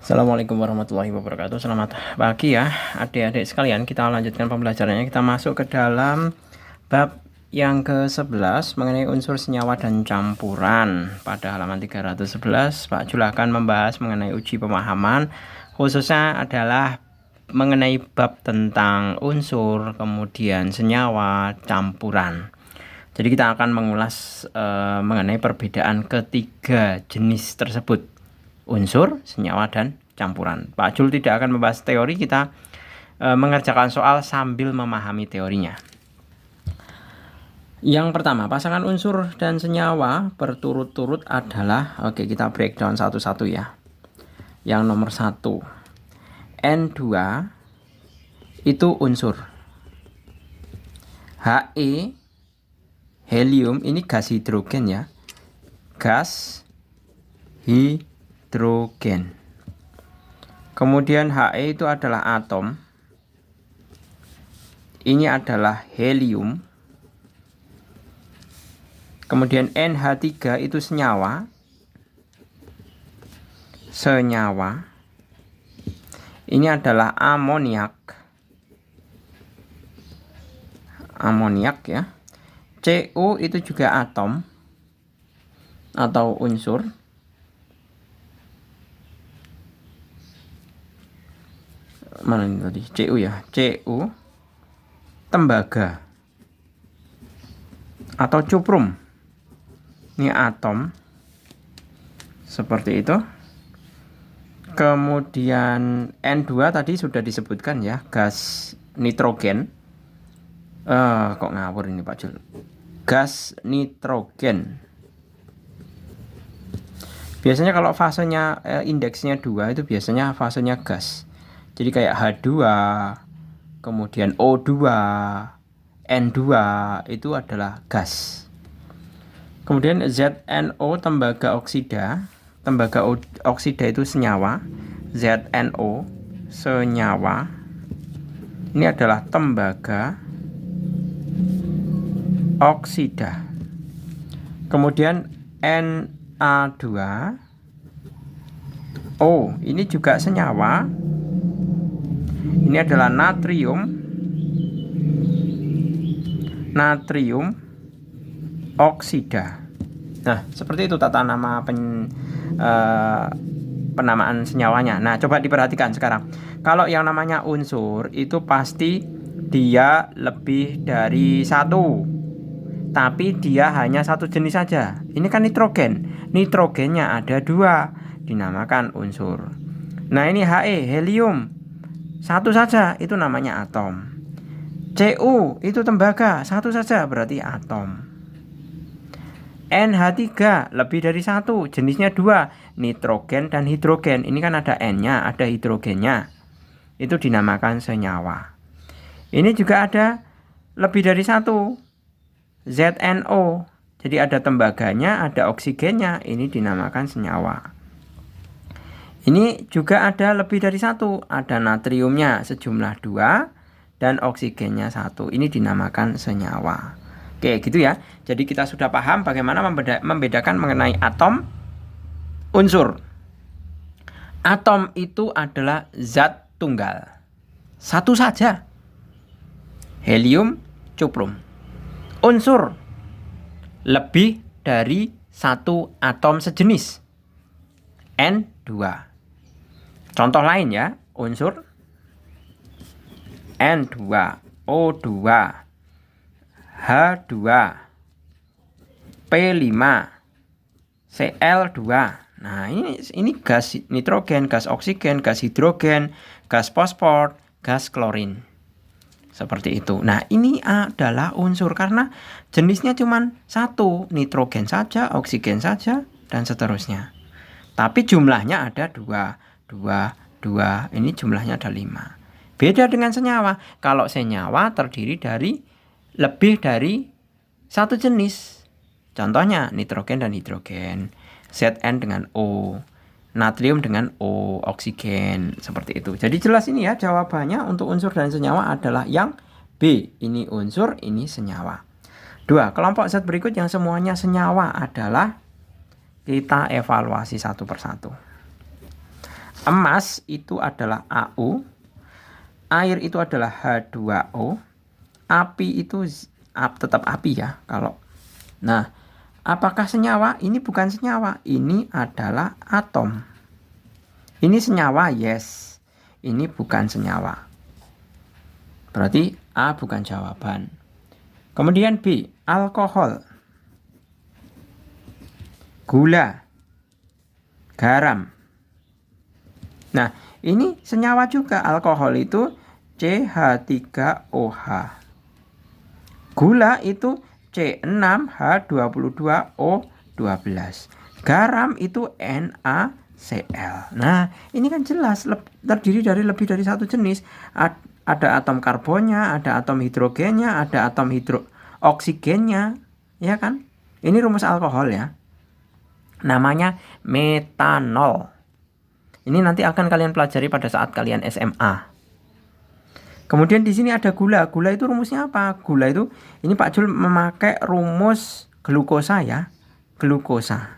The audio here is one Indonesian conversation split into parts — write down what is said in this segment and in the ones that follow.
Assalamualaikum warahmatullahi wabarakatuh. Selamat pagi ya adik-adik sekalian. Kita lanjutkan pembelajarannya. Kita masuk ke dalam bab yang ke-11 mengenai unsur senyawa dan campuran. Pada halaman 311 Pak Jul akan membahas mengenai uji pemahaman, khususnya adalah mengenai bab tentang unsur, kemudian senyawa, campuran. Jadi kita akan mengulas mengenai perbedaan ketiga jenis tersebut: unsur, senyawa, dan campuran. Pak Jul tidak akan membahas teori, kita mengerjakan soal sambil memahami teorinya. Yang pertama, pasangan unsur dan senyawa berturut-turut adalah, oke, kita breakdown satu-satu ya. Yang nomor 1, N2 itu unsur. He, helium, ini gas hidrogen ya. Gas hidrogen. Kemudian He itu adalah atom. Ini adalah helium. Kemudian NH3 itu senyawa. Senyawa. Ini adalah amoniak. Amoniak ya. CO itu juga atom atau unsur. Mana ini tadi? Cu ya. Cu tembaga atau cuprum. Ini atom. Seperti itu. Kemudian N2 tadi sudah disebutkan ya, gas nitrogen. Kok ngawur ini Pak Jul. Gas nitrogen. Biasanya kalau fasenya indeksnya 2 itu biasanya fasenya gas. Jadi kayak H2, kemudian O2, N2 itu adalah gas. Kemudian ZNO tembaga oksida. Tembaga oksida itu senyawa. ZNO senyawa. Ini adalah tembaga oksida. Kemudian Na2. O ini juga senyawa. Ini adalah natrium. Natrium oksida. Nah, seperti itu tata nama penamaan senyawanya. Nah, coba diperhatikan sekarang. Kalau yang namanya unsur itu pasti dia lebih dari satu, tapi dia hanya satu jenis saja. Ini kan nitrogen. Nitrogennya ada 2, dinamakan unsur. Nah, ini He, helium, satu saja, itu namanya atom. Cu itu tembaga, satu saja, berarti atom. NH3 lebih dari satu, jenisnya 2, nitrogen dan hidrogen. Ini kan ada N-nya, ada hidrogennya. Itu dinamakan senyawa. Ini juga ada lebih dari satu, ZNO. Jadi ada tembaganya, ada oksigennya. Ini dinamakan senyawa. Ini juga ada lebih dari satu, ada natriumnya sejumlah 2 dan oksigennya 1. Ini dinamakan senyawa. Oke, gitu ya. Jadi kita sudah paham bagaimana membedakan mengenai atom, unsur. Atom itu adalah zat tunggal, satu saja. Helium, cuprum. Unsur lebih dari satu atom sejenis. N2. Contoh lain ya, unsur N2, O2, H2, P5, Cl2. Nah, ini gas nitrogen, gas oksigen, gas hidrogen, gas fosfor, gas klorin. Seperti itu. Nah, ini adalah unsur karena jenisnya cuma satu, nitrogen saja, oksigen saja, dan seterusnya. Tapi jumlahnya ada 2. Ini jumlahnya ada 5. Beda dengan senyawa. Kalau senyawa terdiri dari lebih dari satu jenis. Contohnya nitrogen dan hidrogen, Zn dengan O, natrium dengan O, oksigen, seperti itu. Jadi jelas ini ya, jawabannya untuk unsur dan senyawa adalah yang B. Ini unsur, ini senyawa. 2. Kelompok zat berikut yang semuanya senyawa adalah, kita evaluasi satu persatu. Emas itu adalah AU, air itu adalah H2O, api itu tetap api ya kalau. Nah, apakah senyawa? Ini bukan senyawa, ini adalah atom. Ini senyawa, yes. Ini bukan senyawa. Berarti A bukan jawaban. Kemudian B, alkohol, gula, garam. Nah, ini senyawa juga. Alkohol itu CH3OH. Gula itu C6H22O12. Garam itu NaCl. Nah, ini kan jelas terdiri dari lebih dari satu jenis. Ada atom karbonnya, ada atom hidrogennya, ada atom oksigennya, ya kan? Ini rumus alkohol ya. Namanya metanol. Ini nanti akan kalian pelajari pada saat kalian SMA. Kemudian di sini ada gula. Gula itu rumusnya apa? Gula itu, ini Pak Jul memakai rumus glukosa ya. Glukosa.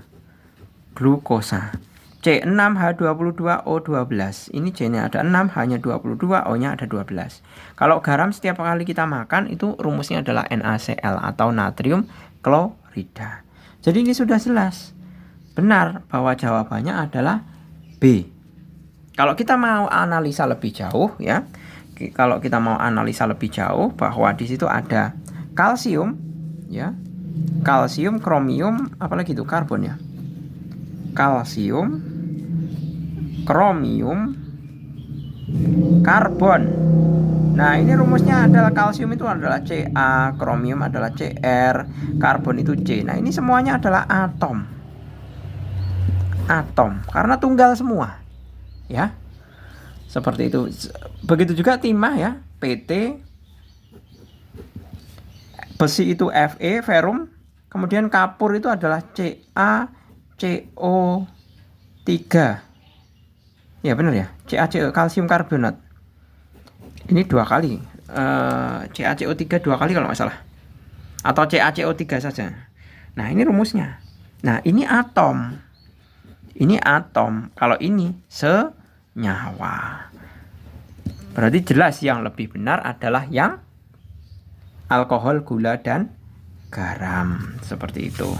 C6H22O12. Ini C-nya ada 6, H-nya 22, O-nya ada 12. Kalau garam setiap kali kita makan itu rumusnya adalah NaCl atau natrium klorida. Jadi ini sudah jelas. Benar bahwa jawabannya adalah B. Kalau kita mau analisa lebih jauh ya, kalau kita mau analisa lebih jauh bahwa di situ ada kalsium ya, kalsium, kromium, apalagi itu karbon ya, kalsium, kromium, karbon. Nah, ini rumusnya adalah kalsium itu adalah Ca, kromium adalah Cr, karbon itu C. Nah, ini semuanya adalah atom. Atom karena tunggal semua. Ya. Seperti itu. Begitu juga timah ya, Pt. Besi itu Fe, ferum. Kemudian kapur itu adalah CaCO3. Ya benar ya, CaCO, kalsium karbonat. Ini 2 kali. CaCO3 2 kali kalau nggak salah. Atau CaCO3 saja. Nah, ini rumusnya. Nah, ini atom. Ini atom. Kalau ini senyawa. Berarti jelas yang lebih benar adalah yang alkohol, gula, dan garam. Seperti itu.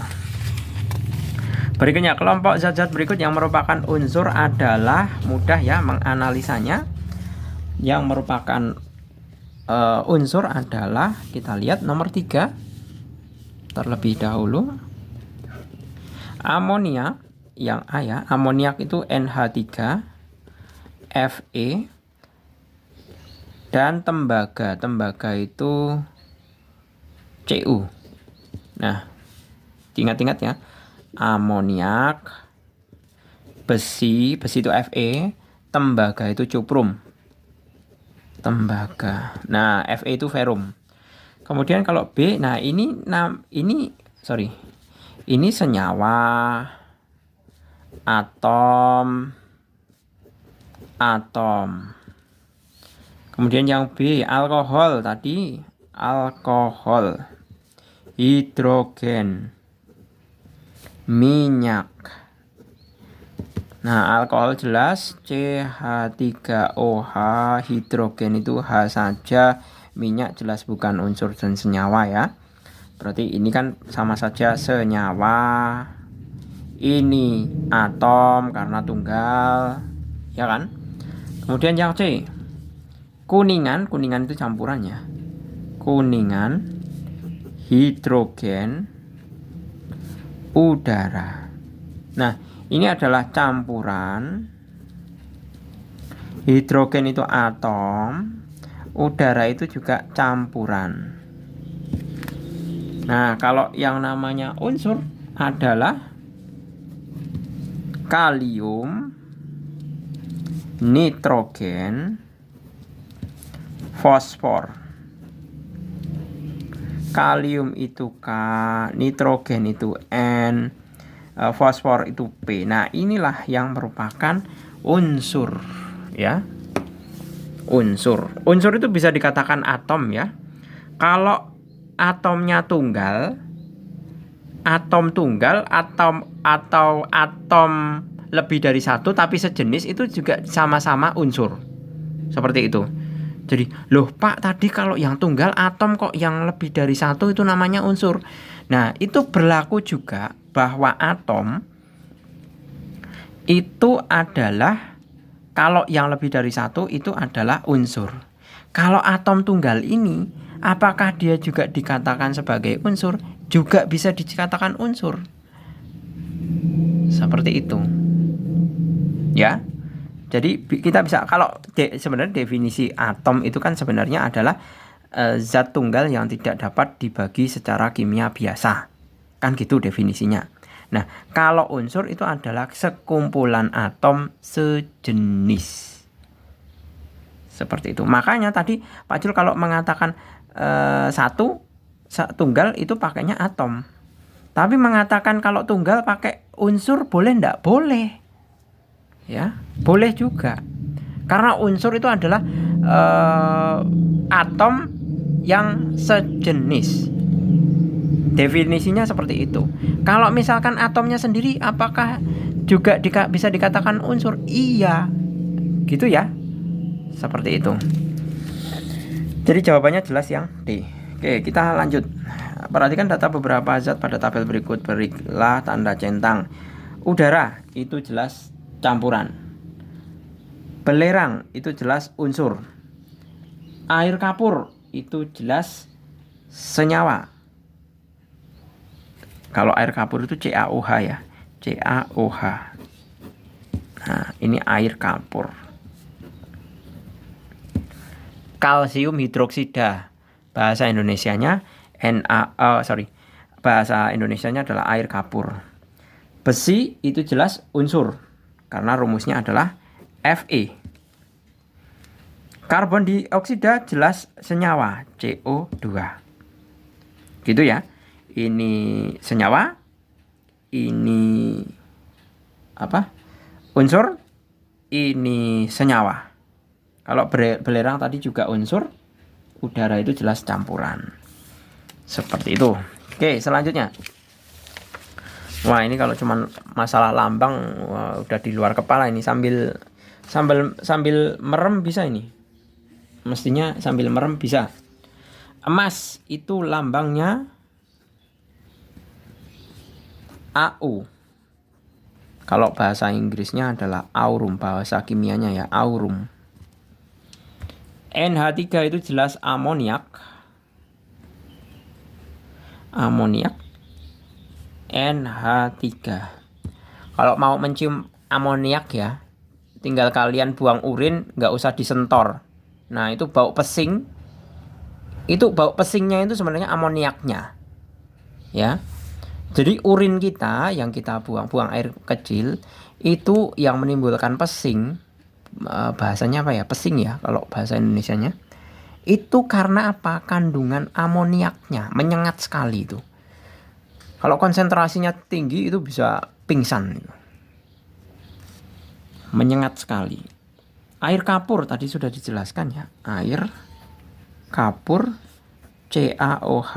Berikutnya, kelompok zat-zat berikut yang merupakan unsur adalah mudah ya menganalisanya. Yang merupakan unsur adalah, kita lihat nomor 3 terlebih dahulu. Amonia. Yang A ya, amoniak itu NH3, Fe, dan tembaga. Tembaga itu Cu. Nah, ingat-ingat ya, amoniak, besi itu Fe, tembaga itu cuprum. Tembaga. Nah, Fe itu ferum. Kemudian kalau B, nah ini senyawa, atom. Kemudian yang B, alkohol tadi, alkohol, hidrogen, minyak. Nah, alkohol jelas CH3OH, hidrogen itu H saja, minyak jelas bukan unsur dan senyawa ya. Berarti ini kan sama saja senyawa. Ini atom karena tunggal, ya kan? Kemudian yang C, kuningan itu campurannya. Kuningan, hidrogen, udara. Nah, ini adalah campuran. Hidrogen itu atom, udara itu juga campuran. Nah, kalau yang namanya unsur adalah kalium, nitrogen, fosfor. Kalium itu K, nitrogen itu N, fosfor itu P. Nah, inilah yang merupakan unsur ya. Unsur itu bisa dikatakan atom ya. Kalau atomnya tunggal, atau atom lebih dari satu tapi sejenis itu juga sama-sama unsur. Seperti itu. Jadi, loh Pak, tadi kalau yang tunggal atom kok yang lebih dari satu itu namanya unsur. Nah, itu berlaku juga bahwa atom itu adalah, kalau yang lebih dari satu itu adalah unsur. Kalau atom tunggal ini, apakah dia juga dikatakan sebagai unsur? Juga bisa dikatakan unsur. Seperti itu. Ya. Jadi kita bisa, kalau sebenarnya definisi atom itu kan sebenarnya adalah zat tunggal yang tidak dapat dibagi secara kimia biasa. Kan gitu definisinya. Nah, kalau unsur itu adalah sekumpulan atom sejenis. Seperti itu. Makanya tadi Pak Jul kalau mengatakan satu tunggal itu pakainya atom. Tapi mengatakan kalau tunggal pakai unsur boleh enggak? Boleh. Ya, boleh juga. Karena unsur itu adalah atom yang sejenis. Definisinya seperti itu. Kalau misalkan atomnya sendiri, apakah juga bisa dikatakan unsur? Iya, gitu ya. Seperti itu. Jadi jawabannya jelas yang D. Oke, kita lanjut. Perhatikan data beberapa zat pada tabel berikut. Berilah tanda centang. Udara itu jelas campuran. Belerang itu jelas unsur. Air kapur itu jelas senyawa. Kalau air kapur itu CaOH ya, CaOH. Nah, ini air kapur. Kalsium hidroksida, bahasa Indonesianya bahasa Indonesianya adalah air kapur. Besi itu jelas unsur, karena rumusnya adalah Fe. Karbon dioksida jelas senyawa, CO2. Gitu ya. Ini senyawa, ini unsur, ini senyawa. Kalau belerang tadi juga unsur, udara itu jelas campuran. Seperti itu. Oke, selanjutnya. Wah, ini kalau cuma masalah lambang, udah di luar kepala ini. Sambil merem bisa ini. Mestinya sambil merem bisa. Emas itu lambangnya AU. Kalau bahasa Inggrisnya adalah aurum, bahasa kimianya ya aurum. NH3 itu jelas amoniak. NH3. Kalau mau mencium amoniak ya, tinggal kalian buang urin, nggak usah disentor. Nah, itu bau pesing. Itu bau pesingnya itu sebenarnya amoniaknya. Ya. Jadi urin kita yang kita buang air kecil itu yang menimbulkan pesing. Bahasanya apa ya? Pesing ya kalau bahasa Indonesianya. Itu karena apa? Kandungan amoniaknya menyengat sekali itu. Kalau konsentrasinya tinggi itu bisa pingsan. Menyengat sekali. Air kapur tadi sudah dijelaskan ya. Air kapur CaOH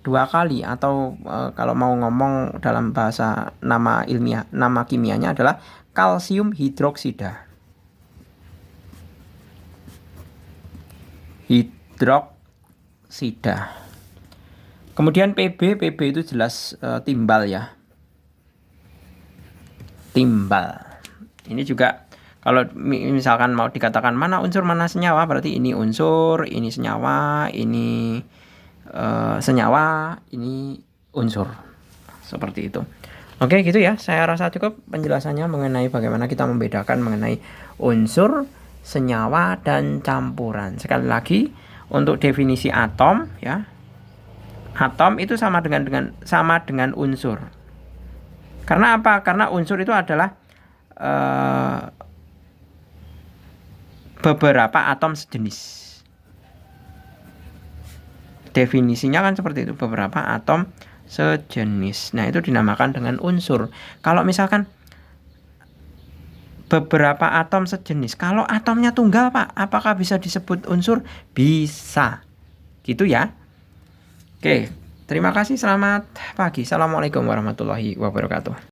2 kali, atau kalau mau ngomong dalam bahasa nama ilmiah, nama kimianya adalah kalsium hidroksida. Kemudian PB itu jelas timbal ya. Timbal. Ini juga kalau misalkan mau dikatakan mana unsur mana senyawa, berarti ini unsur, ini senyawa, ini senyawa, ini unsur. Seperti itu. Oke, gitu ya. Saya rasa cukup penjelasannya mengenai bagaimana kita membedakan mengenai unsur, senyawa, dan campuran. Sekali lagi, untuk definisi atom ya. Atom itu sama dengan unsur. Karena apa? Karena unsur itu adalah beberapa atom sejenis. Definisinya kan seperti itu, beberapa atom sejenis. Nah, itu dinamakan dengan unsur. Kalau misalkan beberapa atom sejenis, kalau atomnya tunggal, Pak, apakah bisa disebut unsur? Bisa. Gitu ya. Oke, terima kasih, selamat pagi. Assalamualaikum warahmatullahi wabarakatuh.